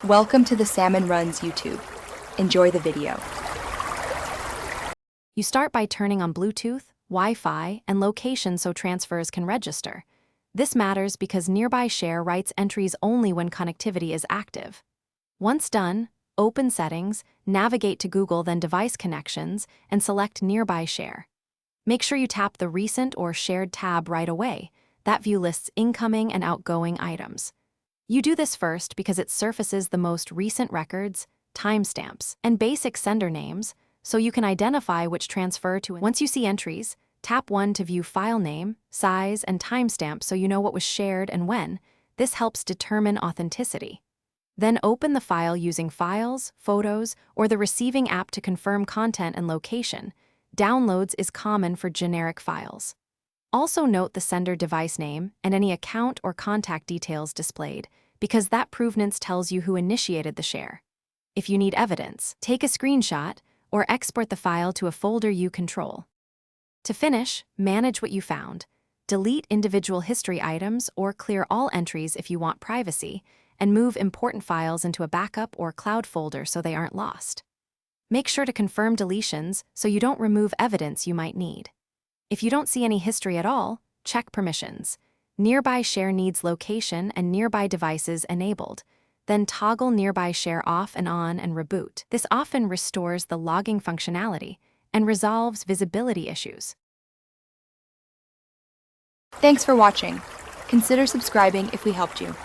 Welcome to the Salmon Runs YouTube. Enjoy the video. You start by turning on Bluetooth, Wi-Fi, and location so transfers can register. This matters because Nearby Share writes entries only when connectivity is active. Once done, open Settings, navigate to Google, then Device Connections, and select Nearby Share. Make sure you tap the Recent or Shared tab right away. That view lists incoming and outgoing items. You do this first because it surfaces the most recent records, timestamps, and basic sender names, so you can identify which transfer to. Once you see entries, tap 1 to view file name, size, and timestamp so you know what was shared and when. This helps determine authenticity. Then open the file using Files, Photos, or the receiving app to confirm content and location. Downloads is common for generic files. Also note the sender device name and any account or contact details displayed, because that provenance tells you who initiated the share. If you need evidence, take a screenshot or export the file to a folder you control. To finish, manage what you found. Delete individual history items or clear all entries if you want privacy, and move important files into a backup or cloud folder so they aren't lost. Make sure to confirm deletions so you don't remove evidence you might need. If you don't see any history at all, check permissions. Nearby Share needs location and nearby devices enabled. Then toggle Nearby Share off and on and reboot. This often restores the logging functionality and resolves visibility issues. Thanks for watching. Consider subscribing if we helped you.